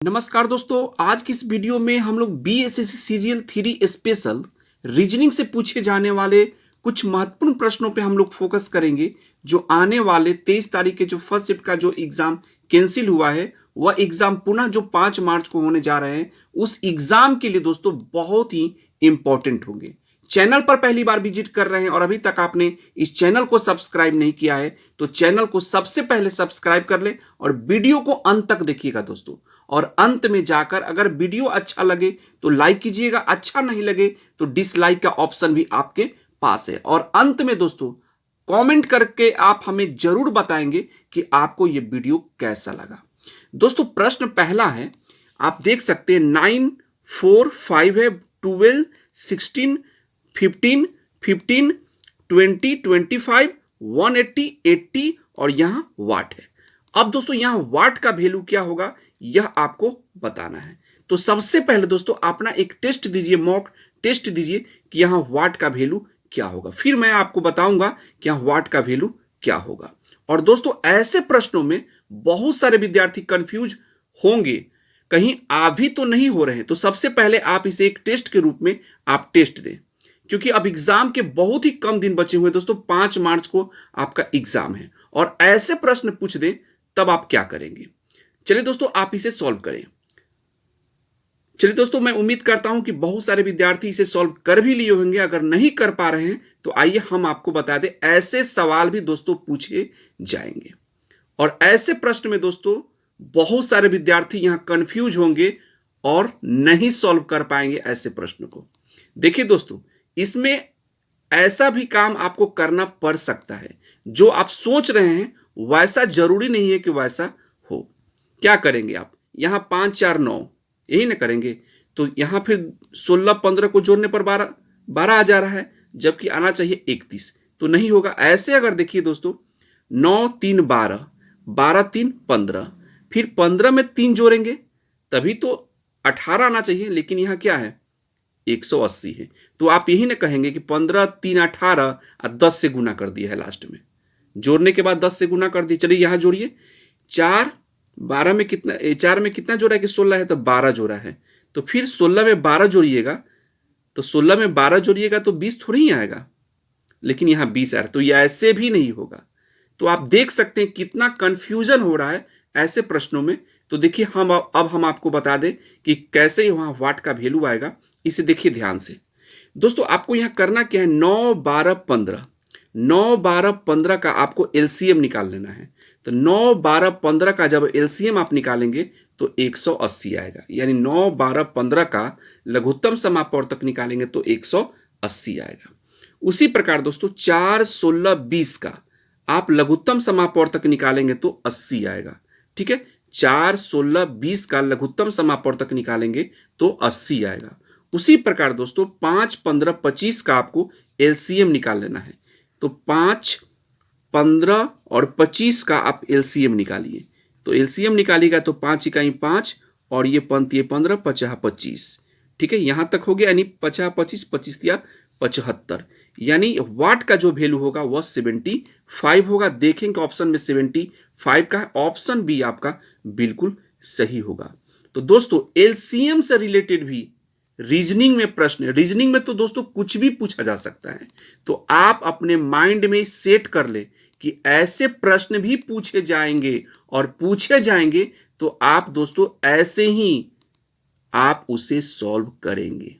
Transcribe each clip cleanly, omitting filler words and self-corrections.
नमस्कार दोस्तों, आज की इस वीडियो में हम लोग बीएसएससी सीजीएल 3 स्पेशल रीजनिंग से पूछे जाने वाले कुछ महत्वपूर्ण प्रश्नों पे हम लोग फोकस करेंगे। जो आने वाले 23 तारीख के जो फर्स्ट शिफ्ट का जो एग्जाम कैंसिल हुआ है, वह एग्जाम पुनः जो 5 मार्च को होने जा रहे हैं, उस एग्जाम के लिए दोस्तों बहुत ही इंपॉर्टेंट होंगे। चैनल पर पहली बार विजिट कर रहे हैं और अभी तक आपने इस चैनल को सब्सक्राइब नहीं किया है तो चैनल को सबसे पहले सब्सक्राइब कर ले और वीडियो को अंत तक देखिएगा दोस्तों। और अंत में जाकर अगर वीडियो अच्छा लगे तो लाइक कीजिएगा, अच्छा नहीं लगे तो डिसलाइक का ऑप्शन भी आपके पास है। और अंत में दोस्तों कमेंट करके आप हमें जरूर बताएंगे कि आपको यह वीडियो कैसा लगा। दोस्तों प्रश्न पहला है, आप देख सकते हैं 9, 4, 5 है, 12, 16, 15, 15, 20, 25, 180, 80 और यहां वाट है। अब दोस्तों यहां वाट का वैल्यू क्या होगा यह आपको बताना है। तो सबसे पहले दोस्तों अपना एक टेस्ट दीजिए, मॉक टेस्ट दीजिए कि यहां वाट का वैल्यू क्या होगा, फिर मैं आपको बताऊंगा कि यहां वाट का वैल्यू क्या होगा। और दोस्तों ऐसे प्रश्नों में बहुत सारे विद्यार्थी कंफ्यूज होंगे, कहीं आ भी तो नहीं हो रहे हैं। तो सबसे पहले आप इसे एक टेस्ट के रूप में आप टेस्ट दें, क्योंकि अब एग्जाम के बहुत ही कम दिन बचे हुए दोस्तों। 5 मार्च को आपका एग्जाम है और ऐसे प्रश्न पूछ दें तब आप क्या करेंगे। चलिए दोस्तों आप इसे सॉल्व करें। चलिए दोस्तों मैं उम्मीद करता हूं कि बहुत सारे विद्यार्थी इसे सॉल्व कर भी लिए होंगे। अगर नहीं कर पा रहे हैं तो आइए हम आपको बता दें, ऐसे सवाल भी दोस्तों पूछे जाएंगे और ऐसे प्रश्न में दोस्तों बहुत सारे विद्यार्थी यहां कंफ्यूज होंगे और नहीं सॉल्व कर पाएंगे ऐसे प्रश्न को। देखिए दोस्तों इसमें ऐसा भी काम आपको करना पड़ सकता है, जो आप सोच रहे हैं वैसा जरूरी नहीं है कि वैसा हो। क्या करेंगे आप, यहां 5, 4, 9 यही ना करेंगे, तो यहां फिर 16, 15 को जोड़ने पर 12 आ जा रहा है, जबकि आना चाहिए 31, तो नहीं होगा। ऐसे अगर देखिए दोस्तों 9, 3, 12, 12, 3, 15, फिर 15 में 3 जोड़ेंगे तभी तो 18 आना चाहिए, लेकिन यहां क्या है 180 है। तो आप यही ना कहेंगे कि 15, 3, 18 और 10 से गुना कर दिया है, लास्ट में जोड़ने के बाद 10 से गुना कर दिया। चलिए यहां जोड़िए, 4, 12 में कितना, 4 में कितना जोड़ा है कि 16 है, तो 12 जोड़ा है। तो फिर 16 में 12 जोड़िएगा, तो 16 में 12 जोड़िएगा तो 20 थोड़ी ही आएगा, लेकिन यहां 20 आ रहा है, तो यह ऐसे भी नहीं होगा। तो आप देख सकते हैं कितना कंफ्यूजन हो रहा है ऐसे प्रश्नों में। तो देखिए अब हम आपको बता दें कि कैसे वहां वाट का वैल्यू आएगा। इसे देखिए ध्यान से दोस्तों, आपको यहां करना क्या है, 9, 12, 15, 9, 12, 15 का आपको एलसीएम निकाल लेना है। तो 9, 12, 15 का जब एलसीएम आप निकालेंगे तो 180 आएगा, यानी 9, 12, 15 का लघुत्तम समापवर्तक निकालेंगे तो 180 आएगा। उसी प्रकार दोस्तों 4, 16, 20 का आप लघुत्तम समापवर्तक निकालेंगे तो 80 आएगा। ठीक है, 4, 16, 20 का लघुत्तम समापवर्तक निकालेंगे तो 80 आएगा। उसी प्रकार दोस्तों 5, 15, 25 का आपको एलसीएम निकाल लेना है। तो 5, 15 और 25 का आप एलसीएम निकालिए। तो एलसीएम निकालिएगा तो 5 इकाई 5 और ये 15, 50, 25। ठीक है, यहां तक हो गया, यानी 50, 25, 25 दिया 75, यानी वाट का जो वैल्यू होगा वह 75 होगा। देखेंगे ऑप्शन में 75 का है, ऑप्शन बी आपका बिल्कुल सही होगा। तो दोस्तों एलसीएम से रिलेटेड भी रीजनिंग में प्रश्न, रीजनिंग में तो दोस्तों कुछ भी पूछा जा सकता है, तो आप अपने माइंड में सेट कर ले कि ऐसे प्रश्न भी पूछे जाएंगे और पूछे जाएंगे तो आप दोस्तों ऐसे ही आप उसे सॉल्व करेंगे।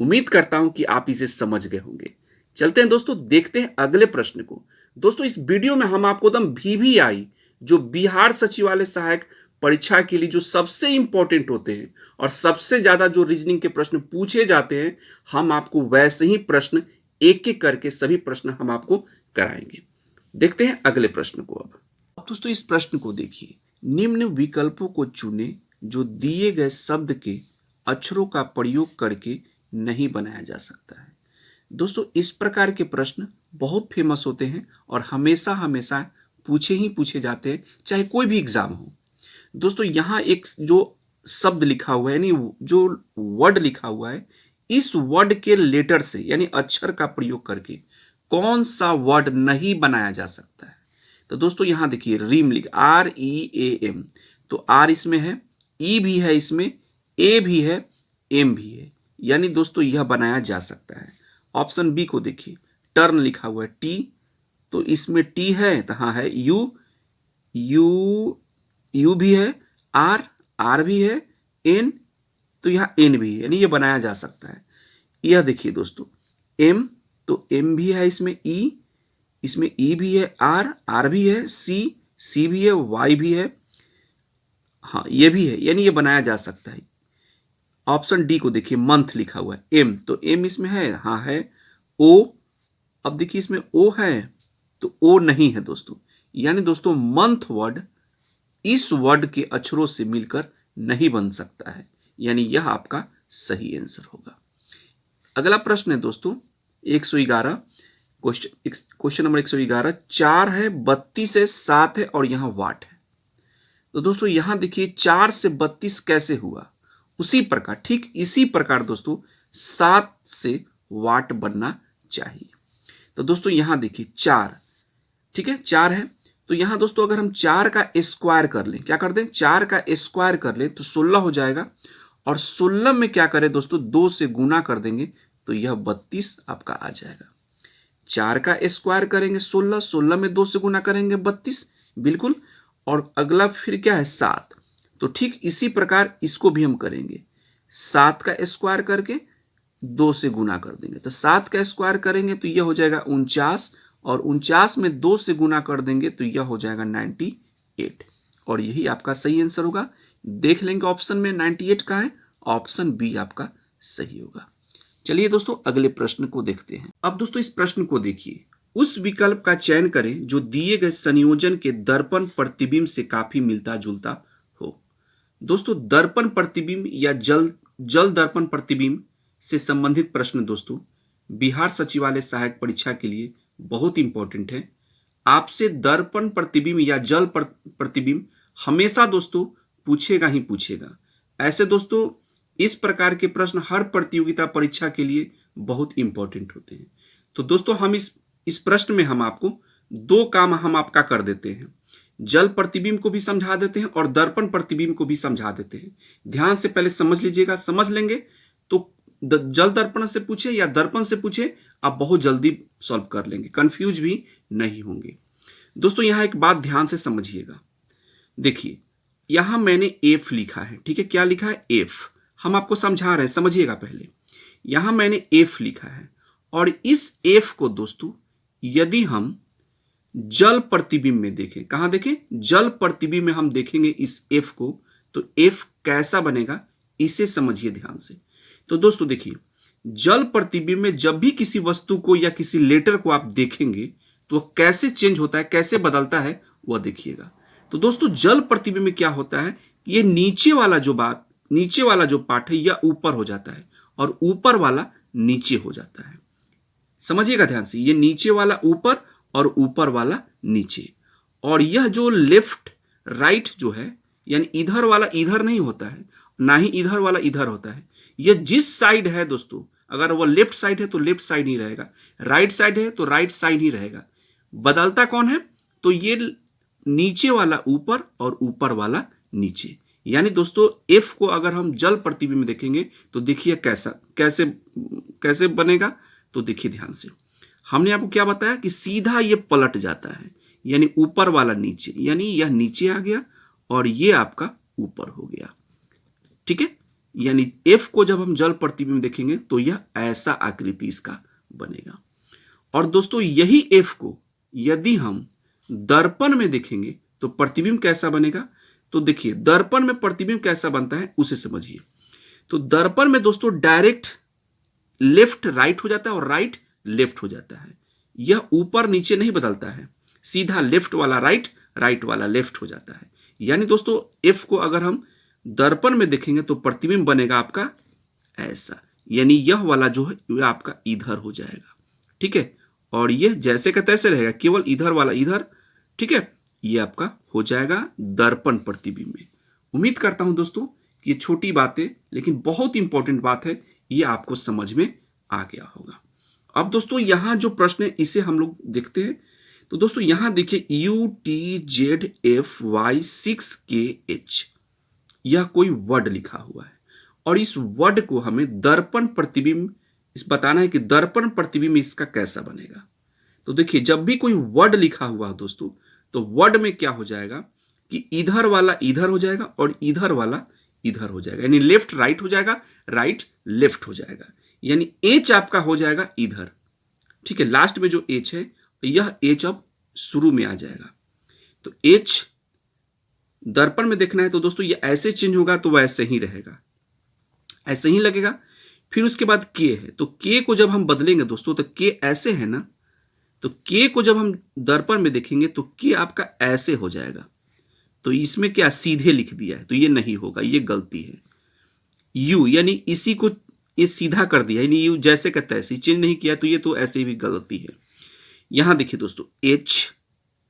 उम्मीद करता हूं कि आप इसे समझ गए होंगे। चलते हैं दोस्तों, देखते हैं अगले प्रश्न को। दोस्तों इस वीडियो में हम आपको एकदम VVI जो बिहार सचिवालय सहायक परीक्षा के लिए जो सबसे इंपॉर्टेंट होते हैं और सबसे ज्यादा जो रीजनिंग के प्रश्न पूछे जाते हैं, हम आपको वैसे ही प्रश्न एक एक करके सभी प्रश्न हम आपको कराएंगे। देखते हैं अगले प्रश्न को। अब दोस्तों इस प्रश्न को देखिए, निम्न विकल्पों को चुनें जो दिए गए शब्द के अक्षरों का प्रयोग करके नहीं बनाया जा सकता है। दोस्तों इस प्रकार के प्रश्न बहुत फेमस होते हैं और हमेशा हमेशा पूछे जाते हैं, चाहे कोई भी एग्जाम हो। दोस्तों यहां एक जो शब्द लिखा हुआ है, यानी जो वर्ड लिखा हुआ है, इस वर्ड के लेटर से यानी अक्षर का प्रयोग करके कौन सा वर्ड नहीं बनाया जा सकता है। तो दोस्तों यहां देखिए रिम लिख, REAM, तो R इसमें है, ई भी है इसमें, ए भी है, एम भी है, यानी दोस्तों यह बनाया जा सकता है। ऑप्शन बी को देखिए, टर्न लिखा हुआ है टी, तो इसमें टी है तो हाँ है, यू यू यू भी है, आर आर भी है, एन तो यहाँ एन भी है, यानी ये बनाया जा सकता है। यह देखिए दोस्तों, एम तो एम भी है इसमें, ई इसमें ई भी है, आर आर भी है, सी सी भी है, वाई भी है, हाँ ये भी है, यानी ये बनाया जा सकता है। ऑप्शन डी को देखिए, मंथ लिखा हुआ है, एम तो एम इसमें है, हाँ है, ओ अब देखिए इसमें ओ है तो ओ नहीं है दोस्तों, यानी दोस्तों मंथ वर्ड इस वर्ड के अक्षरों से मिलकर नहीं बन सकता है, यानी यह आपका सही आंसर होगा। अगला प्रश्न है दोस्तों 111, क्वेश्चन नंबर 111, 4 है, 32 है, 7 है और यहां वाट है। तो दोस्तों यहां देखिए 4 से 32 कैसे हुआ, उसी प्रकार ठीक इसी प्रकार दोस्तों 7 से वाट बनना चाहिए। तो दोस्तों यहां देखिए 4, ठीक है 4 है, तो यहां दोस्तों अगर हम 4 का स्क्वायर कर लें, क्या कर दें 4 का स्क्वायर कर लें तो 16 हो जाएगा, और 16 में क्या करें दोस्तों 2 से गुना कर देंगे तो यह 32 आपका आ जाएगा। 4 का स्क्वायर करेंगे 16, 16 में 2 से गुना करेंगे 32, बिल्कुल। और अगला फिर क्या है 7, तो ठीक इसी प्रकार इसको भी हम करेंगे, 7 का स्क्वायर करके 2 से गुना कर देंगे, तो 7 का स्क्वायर करेंगे तो यह हो जाएगा 49, और 49 में 2 से गुना कर देंगे तो यह हो जाएगा 98, और यही आपका सही आंसर होगा। देख लेंगे ऑप्शन में 98 का है, ऑप्शन बी आपका सही होगा। चलिए दोस्तों अगले प्रश्न को देखते हैं। अब दोस्तों इस प्रश्न को देखिए, उस विकल्प का चयन करें जो दिए गए संयोजन के दर्पण प्रतिबिंब से काफी मिलता जुलता हो। दोस्तों दर्पण प्रतिबिंब या जल दर्पण प्रतिबिंब से संबंधित प्रश्न दोस्तों बिहार सचिवालय सहायक परीक्षा के लिए बहुत इंपॉर्टेंट है। आपसे दर्पण प्रतिबिंब या जल प्रतिबिंब हमेशा दोस्तों पूछेगा ही पूछेगा। ऐसे दोस्तों इस प्रकार के प्रश्न हर प्रतियोगिता परीक्षा के लिए बहुत इंपॉर्टेंट होते हैं। तो दोस्तों हम इस प्रश्न में हम आपको 2 काम हम आपका कर देते हैं, जल प्रतिबिंब को भी समझा देते हैं और दर्पण प्रतिबिंब को भी समझा देते हैं। ध्यान से पहले समझ लीजिएगा, समझ लेंगे तो जल दर्पण से पूछे या दर्पण से पूछे आप बहुत जल्दी सॉल्व कर लेंगे, कंफ्यूज भी नहीं होंगे। दोस्तों यहां एक बात ध्यान से समझिएगा, देखिए यहां मैंने एफ लिखा है, ठीक है, क्या लिखा है एफ, हम आपको समझा रहे हैं, समझिएगा पहले। यहां मैंने एफ लिखा है, और इस एफ को दोस्तों यदि हम जल प्रतिबिंब में देखें, कहां देखें जल प्रतिबिंब में हम देखेंगे इस एफ को, तो एफ कैसा बनेगा इसे समझिए ध्यान से। तो दोस्तों देखिए जल प्रतिबिंब में जब भी किसी वस्तु को या किसी लेटर को आप देखेंगे तो वह कैसे चेंज होता है, कैसे बदलता है वह देखिएगा। तो दोस्तों जल प्रतिबिंब में क्या होता है, ये नीचे वाला जो पार्ट है यह ऊपर हो जाता है और ऊपर वाला नीचे हो जाता है। समझिएगा ध्यान से, ये नीचे वाला ऊपर और ऊपर वाला नीचे, और यह जो लेफ्ट राइट जो है, यानी इधर वाला इधर नहीं होता है, ना ही इधर वाला इधर होता है। यह जिस साइड है दोस्तों, अगर वह लेफ्ट साइड है तो लेफ्ट साइड ही रहेगा, राइट साइड है तो राइट साइड ही रहेगा। बदलता कौन है, तो ये नीचे वाला ऊपर और ऊपर वाला नीचे। यानी दोस्तों एफ को अगर हम जल प्रतिबिंब में देखेंगे तो देखिए कैसे बनेगा, तो देखिए ध्यान से, हमने आपको क्या बताया कि सीधा ये पलट जाता है, यानी ऊपर वाला नीचे, यानी यह नीचे आ गया और ये आपका ऊपर हो गया, ठीक है। यानी एफ को जब हम जल प्रतिबिंब देखेंगे तो यह ऐसा आकृति इसका बनेगा। और दोस्तों यही एफ को यदि हम दर्पण में देखेंगे तो प्रतिबिंब कैसा बनेगा, तो देखिए दर्पण में प्रतिबिंब कैसा बनता है उसे समझिए। तो दर्पण में दोस्तों डायरेक्ट लेफ्ट राइट हो जाता है और राइट लेफ्ट हो जाता है, यह ऊपर नीचे नहीं बदलता है, सीधा लेफ्ट वाला राइट, राइट वाला लेफ्ट हो जाता है। यानी दोस्तों एफ को अगर हम दर्पण में देखेंगे तो प्रतिबिंब बनेगा आपका ऐसा, यानी यह वाला जो है वह आपका इधर हो जाएगा, ठीक है, और यह जैसे का तैसे रहेगा, केवल इधर वाला इधर, ठीक है, यह आपका हो जाएगा दर्पण प्रतिबिंब में। उम्मीद करता हूं दोस्तों कि ये छोटी बातें लेकिन बहुत इंपॉर्टेंट बात है, ये आपको समझ में आ गया होगा। अब दोस्तों यहां जो प्रश्न है इसे हम लोग देखते हैं। तो दोस्तों यहां देखिए UTZFY6KH, यह कोई वर्ड लिखा हुआ है और इस वर्ड को हमें दर्पण प्रतिबिंब इस बताना है कि दर्पण प्रतिबिंब इसका कैसा बनेगा। तो देखिए, जब भी कोई वर्ड लिखा हुआ है दोस्तों, तो वर्ड में क्या हो जाएगा कि इधर वाला इधर हो जाएगा और इधर वाला इधर हो जाएगा, यानी लेफ्ट राइट हो जाएगा, राइट लेफ्ट हो जाएगा, यानी एच आपका हो जाएगा इधर। ठीक है, लास्ट में जो एच है यह एच अब शुरू में आ जाएगा। तो एच दर्पण में देखना है तो दोस्तों ये ऐसे चेंज होगा तो वैसे ही रहेगा, ऐसे ही लगेगा। फिर उसके बाद के है, तो के को जब हम बदलेंगे दोस्तों, तो के ऐसे है ना, तो के को जब हम दर्पण में देखेंगे तो के आपका ऐसे हो जाएगा। तो इसमें क्या सीधे लिख दिया है, तो ये नहीं होगा, ये गलती है। यू यानी इसी को ये सीधा कर दिया, यानी यू जैसे का तैसे चेंज नहीं किया, तो ये तो ऐसे भी गलती है। यहां देखिए दोस्तों, एच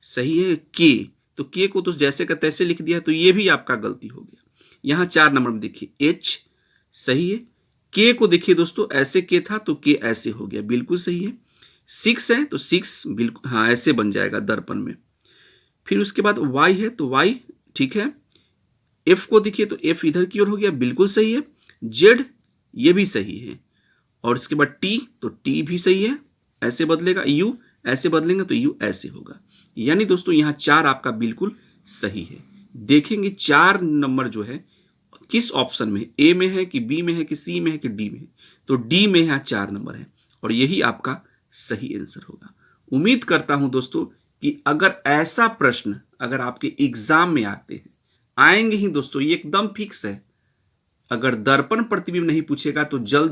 सही है, के तो के को तो जैसे का तैसे लिख दिया, तो ये भी आपका गलती हो गया। यहां 4 नंबर में देखिए, एच सही है, के को देखिए दोस्तों ऐसे के था तो के ऐसे हो गया, बिल्कुल सही है। 6 है तो 6 बिल्कुल हाँ ऐसे बन जाएगा दर्पण में। फिर उसके बाद वाई है तो वाई ठीक है। एफ को देखिए तो एफ इधर की ओर हो गया, बिल्कुल सही है। जेड ये भी सही है, और इसके बाद टी तो टी भी सही है, ऐसे बदलेगा। यू ऐसे बदलेंगे तो यू ऐसे होगा, यानी दोस्तों यहाँ 4 आपका बिल्कुल सही है। देखेंगे 4 नंबर जो है किस ऑप्शन में, ए में है कि बी में है कि सी में है कि डी में है, तो डी में यहाँ 4 नंबर है और यही आपका सही आंसर होगा। उम्मीद करता हूं दोस्तों कि अगर ऐसा प्रश्न अगर आपके एग्जाम में आते हैं, आएंगे ही दोस्तों, ये एकदम फिक्स है। अगर दर्पण प्रतिबिंब नहीं पूछेगा तो जल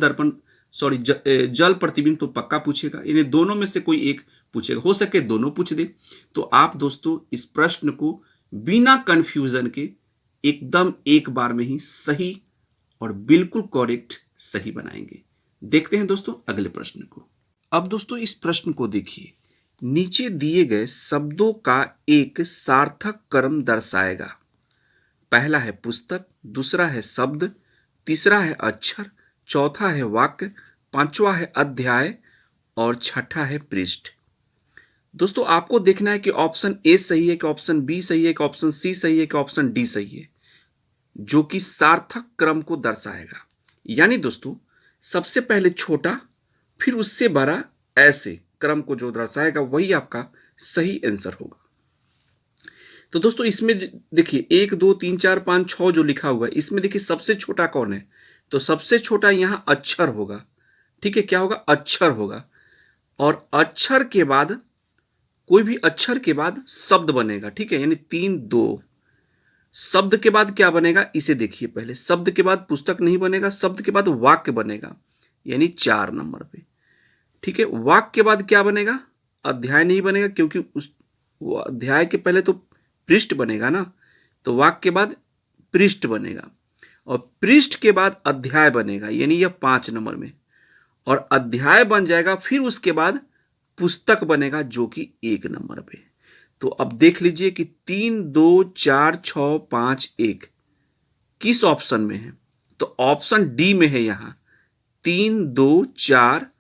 प्रतिबिंब तो पक्का पूछेगा, इन्हें दोनों में से कोई एक पूछेगा, हो सके दोनों पूछ दे। तो आप दोस्तों इस प्रश्न को बिना कंफ्यूजन के एकदम एक बार में ही सही और बिल्कुल करेक्ट सही बनाएंगे। देखते हैं दोस्तों अगले प्रश्न को। अब दोस्तों इस प्रश्न को देखिए, नीचे दिए गए शब्दों का एक सार्थक क्रम दर्शाएगा। पहला है पुस्तक, दूसरा है शब्द, तीसरा है अक्षर, चौथा है वाक्य, पांचवा है अध्याय और छठा है पृष्ठ। दोस्तों आपको देखना है कि ऑप्शन ए सही है कि ऑप्शन बी सही है कि ऑप्शन सी सही है कि ऑप्शन डी सही है, जो कि सार्थक क्रम को दर्शाएगा। यानी दोस्तों सबसे पहले छोटा फिर उससे बड़ा, ऐसे क्रम को जो दर्शाएगा वही आपका सही आंसर होगा। तो दोस्तों इसमें देखिए 1 2 3 4 5 6 जो लिखा हुआ है, इसमें देखिए सबसे छोटा कौन है, तो सबसे छोटा यहां अक्षर होगा। ठीक है, क्या होगा, अक्षर होगा। और अक्षर के बाद कोई भी अक्षर के बाद शब्द बनेगा। ठीक है, यानी 3 2। शब्द के बाद क्या बनेगा, इसे देखिए पहले, शब्द के बाद पुस्तक नहीं बनेगा, शब्द के बाद वाक्य बनेगा, यानी 4 नंबर पे। ठीक है, वाक्य के बाद क्या बनेगा, अध्याय नहीं बनेगा, क्योंकि वो अध्याय के पहले तो पृष्ठ बनेगा ना, तो वाक्य के बाद पृष्ठ बनेगा और पृष्ठ के बाद अध्याय बनेगा, यानी यह 5 नंबर में। और अध्याय बन जाएगा, फिर उसके बाद पुस्तक बनेगा जो कि 1 नंबर पे। तो अब देख लीजिए कि 3 2 4 6 5 1 किस ऑप्शन में है, तो ऑप्शन डी में है। यहां 3 2 4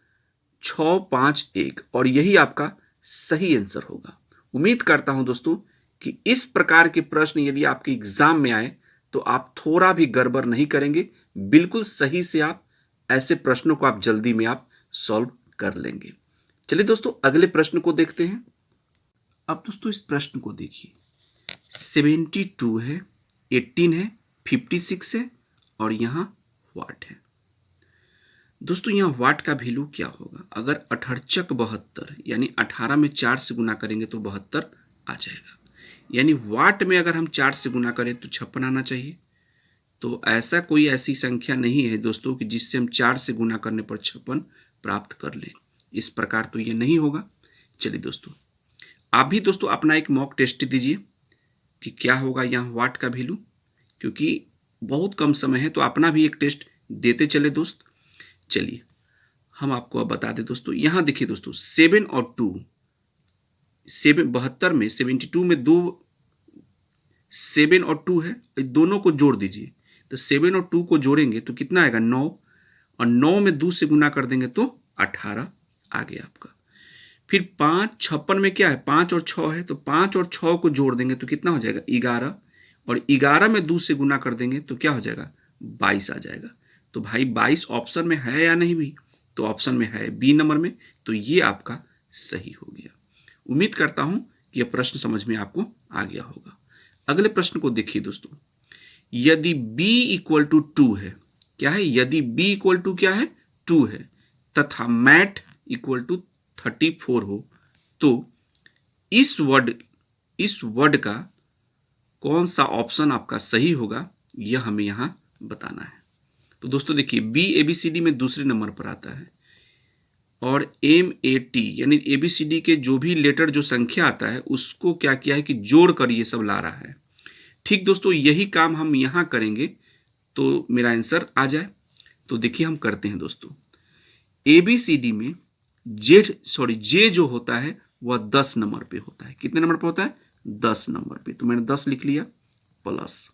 6 5 1 और यही आपका सही आंसर होगा। उम्मीद करता हूं दोस्तों कि इस प्रकार के प्रश्न यदि आपके एग्जाम में आए तो आप थोड़ा भी गड़बड़ नहीं करेंगे, बिल्कुल सही से आप ऐसे प्रश्नों को आप जल्दी में आप सॉल्व कर लेंगे। चलिए दोस्तों अगले प्रश्न को देखते हैं। अब दोस्तों इस प्रश्न को देखिए, 72 है, 18 है, 56 है और यहां वाट है। दोस्तों यहां वाट का वैल्यू क्या होगा, अगर 68 72 यानी 18 में 4 से गुना करेंगे तो 72 आ जाएगा, यानी वाट में अगर हम 4 से गुना करें तो 56 आना चाहिए। तो ऐसा कोई ऐसी संख्या नहीं है दोस्तों कि जिससे हम 4 से गुना करने पर 56 प्राप्त कर लें, इस प्रकार तो ये नहीं होगा। चलिए दोस्तों आप भी दोस्तों अपना एक मॉक टेस्ट दीजिए कि क्या होगा यहाँ वाट का वैल्यू, क्योंकि बहुत कम समय है तो अपना भी एक टेस्ट देते चले दोस्त। चलिए हम आपको अब बता दें दोस्तों, यहां देखिए दोस्तों 7 और 2, 72 में 72 में 2 7 और 2 है, दोनों को जोड़ दीजिए। तो 7 और 2 को जोड़ेंगे तो कितना आएगा 9, और 9 में 2 से गुना कर देंगे तो 18 आ गया आपका। फिर 5 56 में क्या है, 5 और 6 है, तो 5 और 6 को जोड़ देंगे तो कितना हो जाएगा 11, और 11 में 2 से गुना कर देंगे तो क्या हो जाएगा, 22 आ जाएगा। तो भाई 22 ऑप्शन में है या नहीं भी, तो ऑप्शन में है, बी नंबर में, तो ये आपका सही हो गया। उम्मीद करता हूं कि यह प्रश्न समझ में आपको आ गया होगा। अगले प्रश्न को देखिए दोस्तों, यदि b इक्वल टू 2 है, क्या है, यदि b इक्वल टू क्या है, 2 है, तथा मैट इक्वल टू 34 हो, तो इस वर्ड का कौन सा ऑप्शन आपका सही होगा, यह हमें यहां बताना है। तो दोस्तों देखिए, बी ABCD में दूसरे नंबर पर आता है और MAT यानी ABCD के जो भी लेटर, जो संख्या आता है, उसको क्या किया है कि जोड़ कर ये सब ला रहा है। ठीक दोस्तों, यही काम हम यहां करेंगे तो मेरा आंसर आ जाए। तो देखिए हम करते हैं दोस्तों, ABCD में जे जो होता है वह 10 नंबर पे होता है। कितने नंबर पे होता है, 10 नंबर पे, तो मैंने 10 लिख लिया, प्लस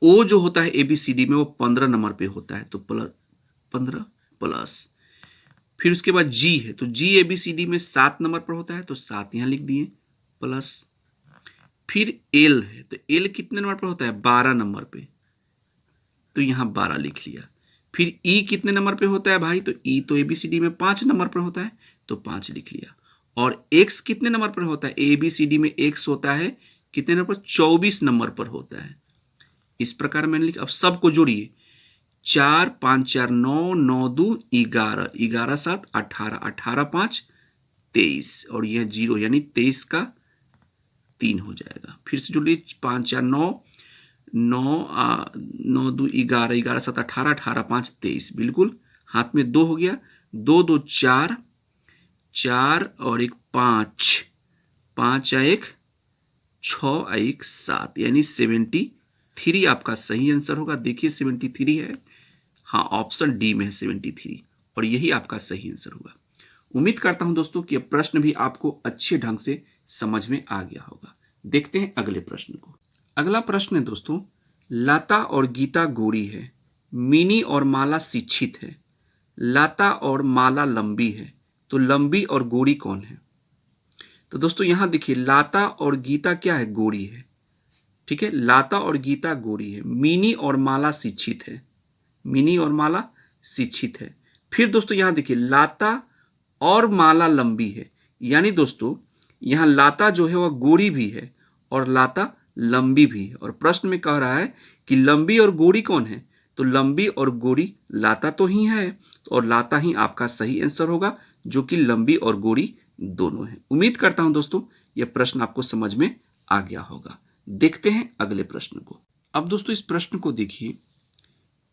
ओ जो होता है ABCD में वो 15 नंबर पे होता है, तो प्लस 15 प्लस, फिर उसके बाद जी है, तो जी ABCD में 7 नंबर पर होता है, तो 7 यहां लिख दिए, प्लस, फिर एल है, तो एल कितने नंबर पर होता है, 12 नंबर पे, तो यहां 12 लिख लिया। फिर ई कितने नंबर पे होता है भाई, तो ई तो ABCD में 5 नंबर पर होता है, तो 5 लिख लिया। और एक्स कितने नंबर पर होता है, ABCD में एक्स होता है कितने नंबर पर, 24 नंबर पर होता है। इस प्रकार मैंने लिखा। अब सबको जोड़िए, 4 5 4 9, 9 2 11, 11 7 18, 18 5 23, और यह 0 यानी 23 का 3 हो जाएगा। फिर से जोड़िए, 5 4 9, 9 2 11, 11 7 18, 18 5 23, बिल्कुल हाथ में 2 हो गया, 2 2 4, 4 और 1 5, 5 1 6 1 7, यानी 73 आपका सही आंसर होगा। देखिए 73 है, हाँ ऑप्शन डी में है 73, और यही आपका सही आंसर होगा। उम्मीद करता हूं दोस्तों कि यह प्रश्न भी आपको अच्छे ढंग से समझ में आ गया होगा। देखते हैं अगले प्रश्न को। अगला प्रश्न है दोस्तों, लता और गीता गोरी है, मिनी और माला शिक्षित है, लता और माला लंबी है, तो लंबी और गोरी कौन है। तो दोस्तों यहां देखिए, लता और गीता क्या है, गोरी है, ठीक है, लता और गीता गोरी है, मिनी और माला शिक्षित है, मिनी और माला शिक्षित है। फिर दोस्तों यहां देखिए, लता और माला लंबी है, यानी दोस्तों यहां लता जो है वह गोरी भी है और लता लंबी भी है, और प्रश्न में कह रहा है कि लंबी और गोरी कौन है, तो लंबी और गोरी लता तो ही है, और लता ही आपका सही आंसर होगा, जो कि लंबी और गोरी दोनों है। उम्मीद करता हूं दोस्तों यह प्रश्न आपको समझ में आ गया होगा। देखते हैं अगले प्रश्न को। अब दोस्तों इस प्रश्न को देखिए,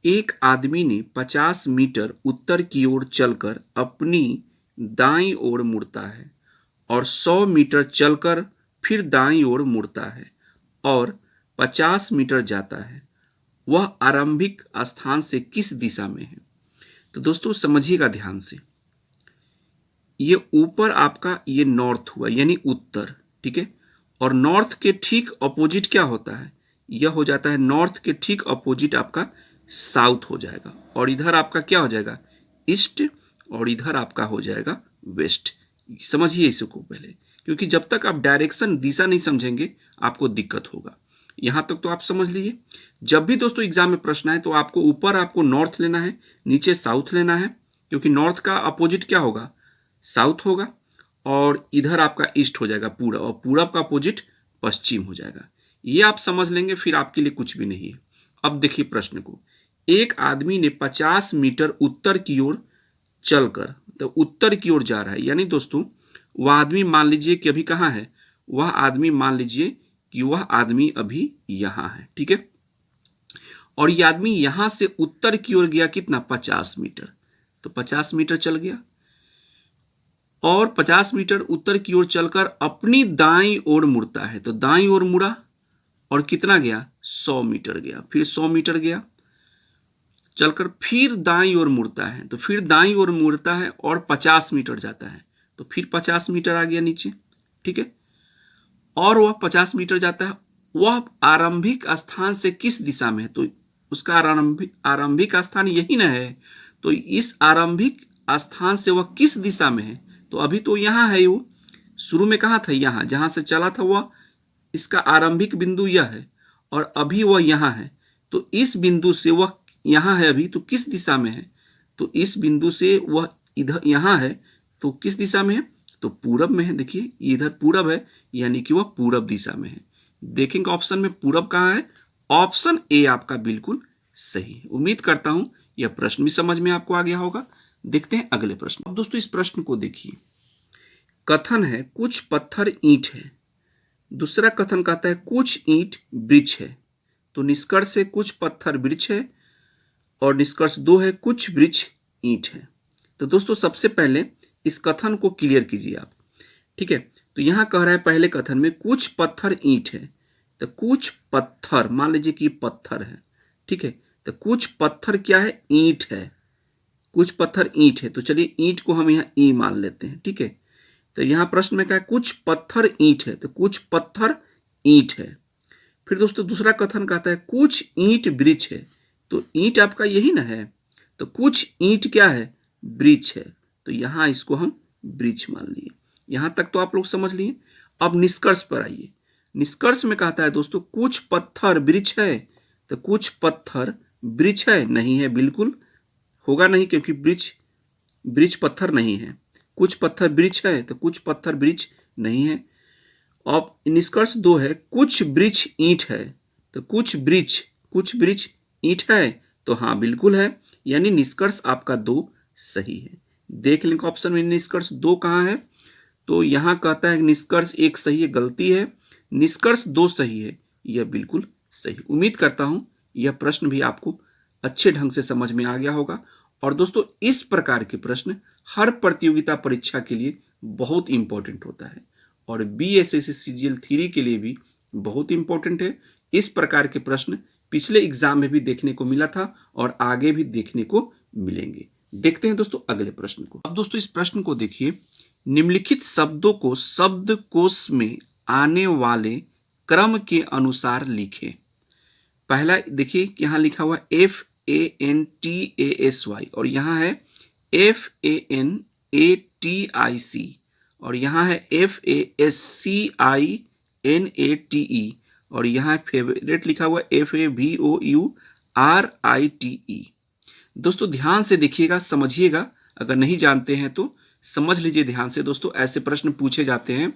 एक आदमी ने 50 मीटर उत्तर की ओर चलकर अपनी दाईं ओर मुड़ता है और 100 मीटर चलकर फिर दाईं ओर मुड़ता है और 50 मीटर जाता है। वह आरंभिक स्थान से किस दिशा में है। तो दोस्तों समझिएगा ध्यान से, ये ऊपर आपका ये नॉर्थ हुआ यानी उत्तर, ठीक है, और नॉर्थ के ठीक अपोजिट क्या होता है, यह हो जाता है नॉर्थ के ठीक अपोजिट आपका साउथ हो जाएगा, और इधर आपका क्या हो जाएगा, ईस्ट, और इधर आपका हो जाएगा वेस्ट। समझिए इसको पहले, क्योंकि जब तक आप डायरेक्शन दिशा नहीं समझेंगे आपको दिक्कत होगा। यहां तक तो आप समझ लीजिए। जब भी दोस्तों एग्जाम में प्रश्न आए तो आपको ऊपर आपको नॉर्थ लेना है, नीचे साउथ लेना है, क्योंकि नॉर्थ का अपोजिट क्या होगा, साउथ होगा, और इधर आपका ईस्ट हो जाएगा पूरब, और पूरब का अपोजिट पश्चिम हो जाएगा। ये आप समझ लेंगे, फिर आपके लिए कुछ भी नहीं है। अब देखिए प्रश्न को, एक आदमी ने 50 मीटर उत्तर की ओर चलकर, तो उत्तर की ओर जा रहा है, यानी दोस्तों वह आदमी मान लीजिए कि अभी कहाँ है, वह आदमी मान लीजिए कि वह आदमी अभी यहां है, ठीक है, और यह आदमी यहां से उत्तर की ओर गया कितना, 50 मीटर, तो 50 मीटर चल गया, और 50 मीटर उत्तर की ओर चलकर अपनी दाईं ओर मुड़ता है, तो दाईं ओर मुड़ा और कितना गया, 100 मीटर गया, फिर 100 मीटर गया चलकर फिर दाईं ओर मुड़ता है, तो फिर दाईं ओर मुड़ता है और 50 मीटर जाता है, तो फिर 50 मीटर आ गया नीचे, ठीक है, और वह 50 मीटर जाता है। वह आरंभिक स्थान से किस दिशा में है, तो उसका आरंभिक स्थान यही ना है, तो इस आरंभिक स्थान से वह किस दिशा में है, तो अभी तो यहां है, वो शुरू में कहां था, यहां जहां से चला था वह इसका आरंभिक बिंदु यह है और अभी वह यहाँ है, तो इस बिंदु से वह यहाँ है अभी, तो किस दिशा में है? तो इस बिंदु से वह इधर यहाँ है, तो किस दिशा में है? तो पूरब में है। देखिए ये इधर पूरब है, यानी कि वह पूरब दिशा में है। देखेंगे ऑप्शन में पूरब कहाँ है? ऑप्शन ए आपका बिल्कुल सही है। उम्मीद करता हूं यह प्रश्न भी समझ में आपको आ गया होगा। देखते हैं अगले प्रश्न। अब दोस्तों इस प्रश्न को देखिए, कथन है कुछ पत्थर ईंट है। दूसरा कथन कहता है कुछ ईंट वृक्ष है। तो निष्कर्ष है कुछ पत्थर वृक्ष है और निष्कर्ष 2 है कुछ वृक्ष ईंट है। तो दोस्तों सबसे पहले इस कथन को क्लियर कीजिए आप, ठीक है। तो यहां कह रहा है पहले कथन में कुछ पत्थर ईंट है, तो कुछ पत्थर, मान लीजिए कि पत्थर है, ठीक है। तो कुछ पत्थर क्या है? ईंट है। कुछ पत्थर ईंट है, तो चलिए ईंट को हम यहाँ ई मान लेते हैं, ठीक है। तो यहाँ प्रश्न में क्या है? कुछ पत्थर ईंट है, तो कुछ पत्थर ईंट है। फिर दोस्तों दूसरा कथन कहता है कुछ ईंट वृक्ष है, तो ईंट आपका यही ना है, तो कुछ ईंट क्या है? वृक्ष है, तो यहाँ इसको हम वृक्ष मान लिए। यहां तक तो आप लोग समझ लिए। अब निष्कर्ष पर आइए। निष्कर्ष में कहता है दोस्तों कुछ पत्थर वृक्ष है, तो कुछ पत्थर वृक्ष है नहीं है, बिल्कुल होगा नहीं, क्योंकि वृक्ष पत्थर नहीं है। कुछ पत्थर वृक्ष है, तो कुछ पत्थर वृक्ष नहीं है। अब निष्कर्ष 2 है कुछ वृक्ष ईंट है, तो कुछ वृक्ष ईंट है, तो हाँ बिल्कुल है, यानी निष्कर्ष आपका 2 सही है। देख लेंगे ऑप्शन में निष्कर्ष 2 कहाँ है, तो यहां कहता है निष्कर्ष 1 सही है, गलती है। निष्कर्ष 2 सही है, यह बिल्कुल सही। उम्मीद करता हूं यह प्रश्न भी आपको अच्छे ढंग से समझ में आ गया होगा। और दोस्तों इस प्रकार के प्रश्न हर प्रतियोगिता परीक्षा के लिए बहुत इंपॉर्टेंट होता है और बीएसएससी सीजीएल 3 के लिए भी बहुत इंपॉर्टेंट है। इस प्रकार के प्रश्न पिछले एग्जाम में भी देखने को मिला था और आगे भी देखने को मिलेंगे। देखते हैं दोस्तों अगले प्रश्न को। अब दोस्तों इस प्रश्न को देखिए, निम्नलिखित शब्दों को शब्दकोश में आने वाले क्रम के अनुसार लिखें। पहला देखिए यहाँ लिखा हुआ FANTASY और यहाँ है FANATIC और यहाँ है FASCINATE और यहाँ फेवरेट लिखा हुआ FAVOURITE। दोस्तों ध्यान से देखिएगा, समझिएगा, अगर नहीं जानते हैं तो समझ लीजिए ध्यान से। दोस्तों ऐसे प्रश्न पूछे जाते हैं,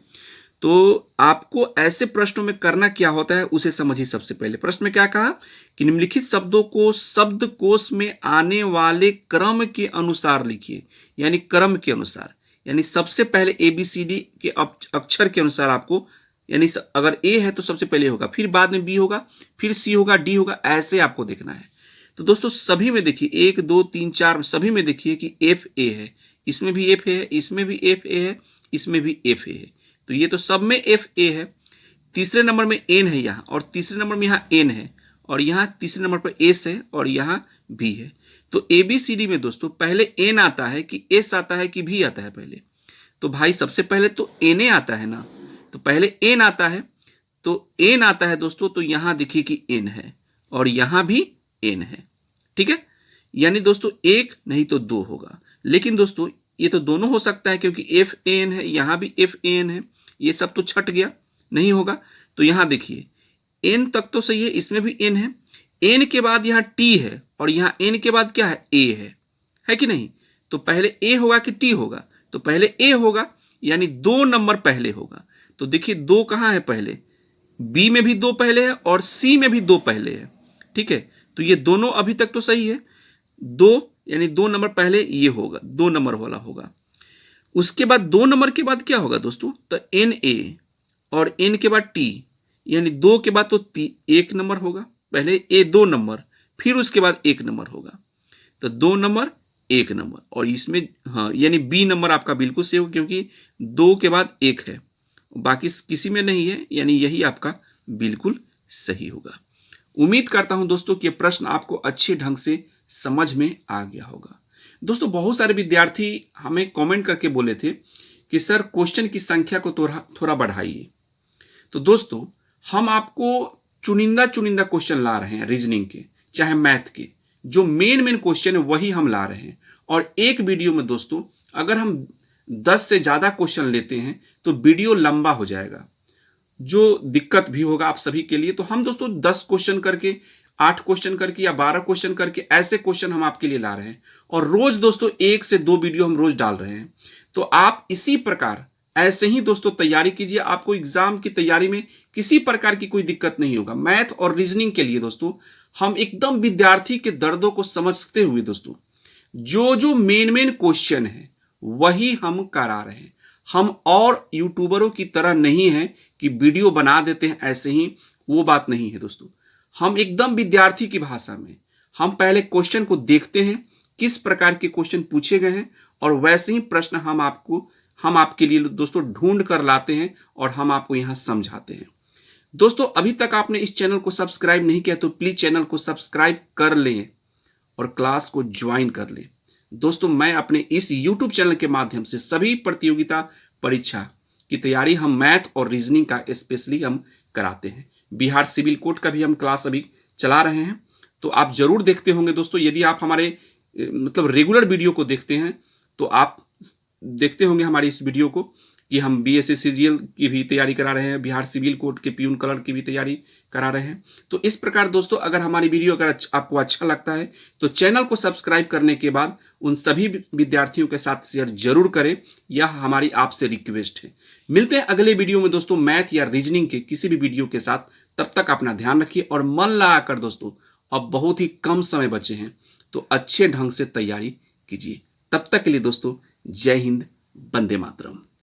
तो आपको ऐसे प्रश्नों में करना क्या होता है उसे समझिए। सबसे पहले प्रश्न में क्या कहा कि निम्नलिखित शब्दों को शब्दकोश में आने वाले क्रम के अनुसार लिखिए, यानी क्रम के अनुसार, यानी सबसे पहले ABCD के अक्षर के अनुसार आपको, यानी अगर A है तो सबसे पहले होगा, फिर बाद में B होगा, फिर C होगा, D होगा, ऐसे आपको देखना है। तो दोस्तों सभी में देखिए 1 2 3 4 सभी में देखिए कि FA है, इसमें भी FA है, इसमें भी FA है, इसमें भी FA है, तो ये तो सब में FA है। तीसरे नंबर में N है यहाँ, और तीसरे नंबर में यहाँ N है, और यहाँ तीसरे नंबर पर S है, और यहाँ B है। तो ABCD में दोस्तों पहले N आता है कि S आता है कि B आता है पहले? तो भाई सबसे पहले तो N आता है ना, तो पहले N आता है, तो N आता है दोस्तों, तो यहाँ देखिए कि N है और यहाँ भी N है, ठीक है। यानी दोस्तों 1 नहीं तो 2 होगा। लेकिन दोस्तों ये तो दोनों हो सकता है, क्योंकि FAN है, यहाँ भी FAN है, ये सब तो छट गया, नहीं होगा। तो यहाँ देखिए N तक तो सही है, इसमें भी N है, N के बाद यहाँ T है, और यहाँ N के बाद क्या है? A है कि नहीं? तो पहले A होगा कि T होगा? तो पहले A होगा, यानी 2 नंबर पहले होगा। तो देखिए 2 कहाँ है पहले? B में भी 2 पहले है और C में भी 2 पहले है, ठीक है। तो ये दोनों अभी तक तो सही है, 2 यानी 2 नंबर पहले ये होगा, 2 नंबर वाला होगा। उसके बाद 2 नंबर के बाद क्या होगा दोस्तों? तो NA और N के बाद T, यानी 2 के बाद तो 1 नंबर होगा, पहले A 2 नंबर, फिर उसके बाद 1 नंबर होगा, तो 2 नंबर 1 नंबर, और इसमें हाँ यानी B नंबर आपका बिल्कुल सही होगा, क्योंकि 2 के बाद 1 है, बाकी किसी में नहीं है, यानी यही आपका बिल्कुल सही होगा। उम्मीद करता हूं दोस्तों कि यह प्रश्न आपको अच्छे ढंग से समझ में आ गया होगा। दोस्तों बहुत सारे विद्यार्थी हमें कमेंट करके बोले थे कि सर क्वेश्चन की संख्या को थोड़ा बढ़ाइए। तो दोस्तों हम आपको चुनिंदा क्वेश्चन ला रहे हैं रीजनिंग के, चाहे मैथ के, जो मेन क्वेश्चन है वही हम ला रहे हैं। और एक वीडियो में दोस्तों अगर हम 10 से ज्यादा क्वेश्चन लेते हैं तो वीडियो लंबा हो जाएगा, जो दिक्कत भी होगा आप सभी के लिए। तो हम दोस्तों 10 क्वेश्चन करके, 8 क्वेश्चन करके या 12 क्वेश्चन करके ऐसे क्वेश्चन हम आपके लिए ला रहे हैं और रोज दोस्तों 1 से 2 वीडियो हम रोज डाल रहे हैं। तो आप इसी प्रकार ऐसे ही दोस्तों तैयारी कीजिए, आपको एग्जाम की तैयारी में किसी प्रकार की कोई दिक्कत नहीं होगा। मैथ और रीजनिंग के लिए दोस्तों हम एकदम विद्यार्थी के दर्दों को समझते हुए दोस्तों जो जो मेन क्वेश्चन है वही हम करा रहे हैं। हम और यूट्यूबरों की तरह नहीं है कि वीडियो बना देते हैं ऐसे ही, वो बात नहीं है दोस्तों। हम एकदम विद्यार्थी की भाषा में हम पहले क्वेश्चन को देखते हैं, किस प्रकार के क्वेश्चन पूछे गए हैं, और वैसे ही प्रश्न हम आपके लिए दोस्तों ढूंढ कर लाते हैं और हम आपको यहां समझाते हैं। दोस्तों अभी तक आपने इस चैनल को सब्सक्राइब नहीं किया तो प्लीज चैनल को सब्सक्राइब कर लें और क्लास को ज्वाइन कर लें। दोस्तों मैं अपने इस YouTube चैनल के माध्यम से सभी प्रतियोगिता परीक्षा की तैयारी हम मैथ और रीजनिंग का स्पेशली हम कराते हैं। बिहार सिविल कोड का भी हम क्लास अभी चला रहे हैं, तो आप जरूर देखते होंगे दोस्तों। यदि आप हमारे मतलब रेगुलर वीडियो को देखते हैं तो आप देखते होंगे हमारी इस वीडियो को कि हम BSc CGL की भी तैयारी करा रहे हैं, बिहार सिविल कोड के प्यून क्लर्क की भी तैयारी करा रहे हैं। तो इस प्रकार दोस्तों अगर हमारी वीडियो अगर आपको अच्छा लगता है तो चैनल को सब्सक्राइब करने के बाद उन सभी विद्यार्थियों के साथ शेयर जरूर करें, यह हमारी आपसे रिक्वेस्ट है। मिलते हैं अगले वीडियो में दोस्तों मैथ या रीजनिंग के किसी भी वीडियो के साथ। तब तक अपना ध्यान रखिए और मन लगाकर दोस्तों अब बहुत ही कम समय बचे हैं तो अच्छे ढंग से तैयारी कीजिए। तब तक के लिए दोस्तों जय हिंद, वंदे मातरम।